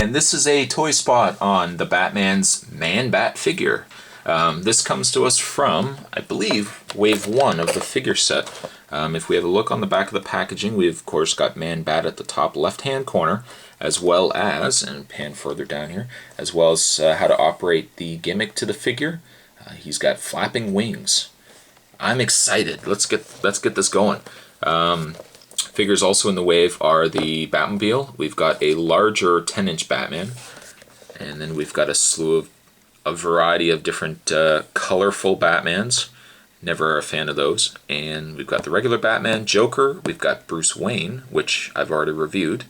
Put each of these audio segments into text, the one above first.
And this is a toy spot on the Batman's Man-Bat figure. This comes to us from, I believe, Wave 1 of the figure set. If we have a look on the back of the packaging, we've of course got Man-Bat at the top left-hand corner, as well as, and pan further down here, as well as how to operate the gimmick to the figure. He's got flapping wings. I'm excited. Let's get this going. Figures also in the wave are the Batmobile. We've got a larger 10-inch Batman, and then we've got a slew of a variety of different colorful Batmans. Never a fan of those. And we've got the regular Batman, Joker. We've got Bruce Wayne, which I've already reviewed.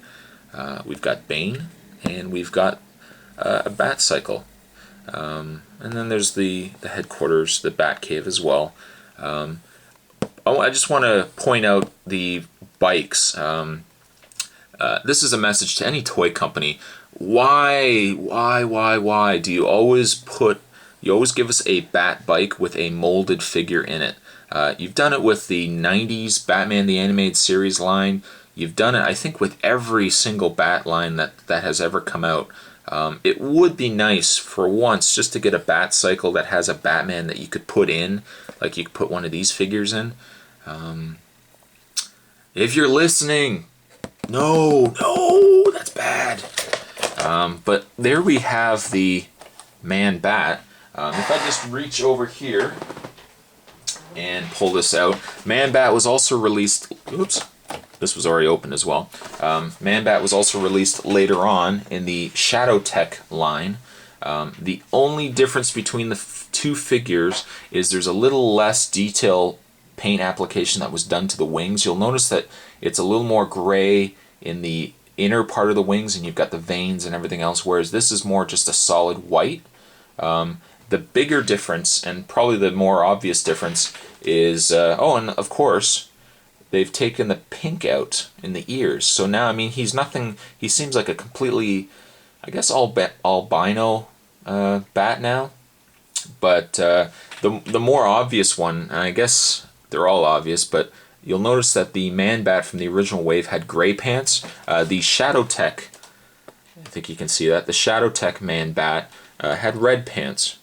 We've got Bane, and we've got a Batcycle. And then there's the headquarters, the Batcave as well. I just want to point out the bikes. This is a message to any toy company. Why do you always give us a Bat bike with a molded figure in it? You've done it with the 90s Batman the Animated Series line. You've done it, I think, with every single Bat line that has ever come out. It would be nice for once just to get a Batcycle that has a Batman that you could put in, like you could put one of these figures in. If you're listening, no, that's bad. But there we have the Man-Bat. If I just reach over here and pull this out, Man-Bat was also released. Oops, this was already open as well. Man-Bat was also released later on in the Shadow Tech line. The only difference between the two figures is there's a little less detail paint application that was done to the wings. You'll notice that it's a little more gray in the inner part of the wings, and you've got the veins and everything else, whereas this is more just a solid white. The bigger difference, and probably the more obvious difference, is and of course they've taken the pink out in the ears. So now, I mean, he seems like a completely, I guess, albino Bat now. But the more obvious one, and I guess they're all obvious, but you'll notice that the Man-Bat from the original wave had gray pants. The Shadow Tech, I think you can see that, the Shadow Tech Man-Bat had red pants.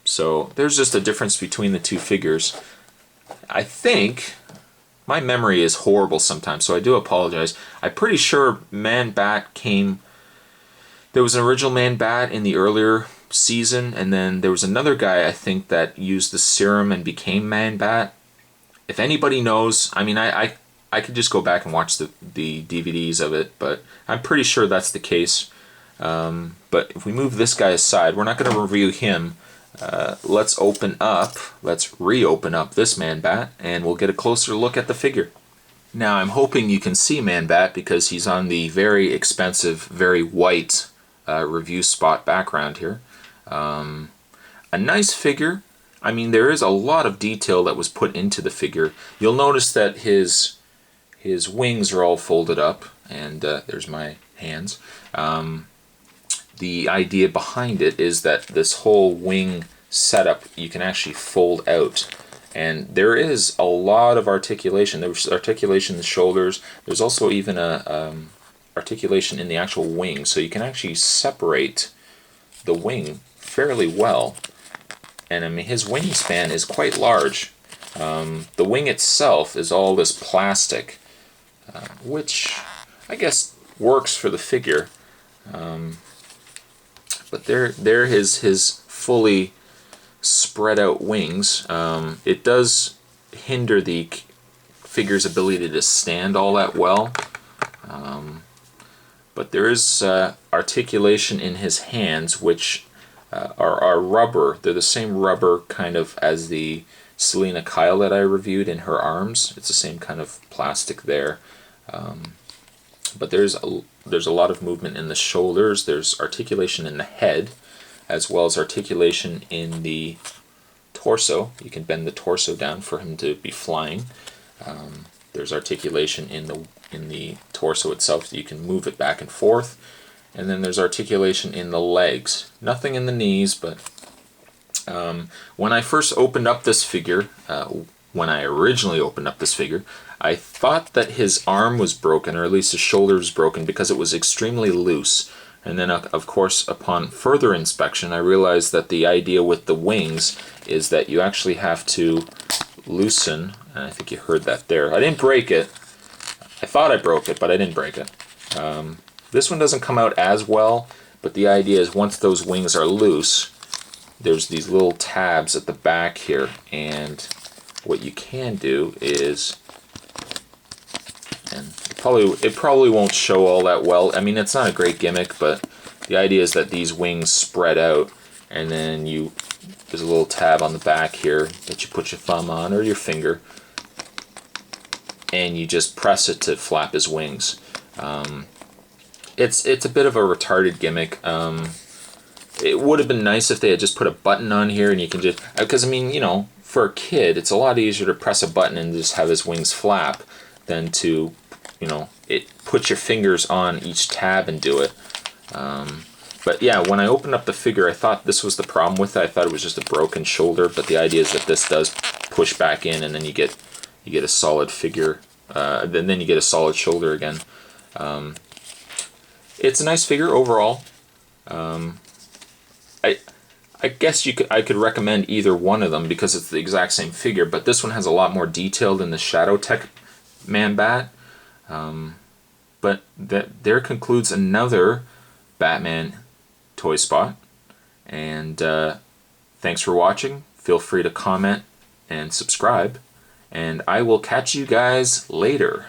So there's just a difference between the two figures. I think, my memory is horrible sometimes, so I do apologize. I'm pretty sure Man-Bat there was an original Man-Bat in the earlier season, and then there was another guy, I think, that used the serum and became Man-Bat. If anybody knows, I mean, I could just go back and watch the DVDs of it, but I'm pretty sure that's the case. But if we move this guy aside, we're not going to review him. Let's reopen up this Man-Bat, and we'll get a closer look at the figure. Now, I'm hoping you can see Man-Bat because he's on the very expensive, very white review spot background here. A nice figure. I mean, there is a lot of detail that was put into the figure. You'll notice that his wings are all folded up, and there's my hands. The idea behind it is that this whole wing setup you can actually fold out, and there is a lot of articulation. There's articulation in the shoulders. There's also even a articulation in the actual wing, so you can actually separate the wing fairly well. And I mean, his wingspan is quite large. The wing itself is all this plastic, which I guess works for the figure. But there his fully spread out wings. It does hinder the figure's ability to stand all that well. But there is articulation in his hands, which are rubber. They're the same rubber kind of as the Selena Kyle that I reviewed in her arms. It's the same kind of plastic there. But there's a lot of movement in the shoulders. There's articulation in the head, as well as articulation in the torso. You can bend the torso down for him to be flying. There's articulation in the torso itself, so you can move it back and forth. And then there's articulation in the legs. Nothing in the knees, but when I first opened up this figure, when I originally opened up this figure, I thought that his arm was broken, or at least his shoulder was broken, because it was extremely loose. And then, of course, upon further inspection, I realized that the idea with the wings is that you actually have to loosen, and I think you heard that there. I didn't break it. I thought I broke it, but I didn't break it. This one doesn't come out as well, but the idea is once those wings are loose, there's these little tabs at the back here, and what you can do is, and it probably won't show all that well. I mean, it's not a great gimmick, but the idea is that these wings spread out, and then there's a little tab on the back here that you put your thumb on or your finger, and you just press it to flap his wings. It's a bit of a retarded gimmick. It would have been nice if they had just put a button on here and you can just, because I mean, you know, for a kid it's a lot easier to press a button and just have his wings flap than to, you know, put your fingers on each tab and do it. But yeah, when I opened up the figure, I thought this was the problem with it. I thought it was just a broken shoulder, but the idea is that this does push back in, and then you get a solid figure. Then you get a solid shoulder again. It's a nice figure overall. I guess I could recommend either one of them because it's the exact same figure, but this one has a lot more detail than the Shadow Tech Man-Bat. But there concludes another Batman Toy Spot. And thanks for watching. Feel free to comment and subscribe. And I will catch you guys later.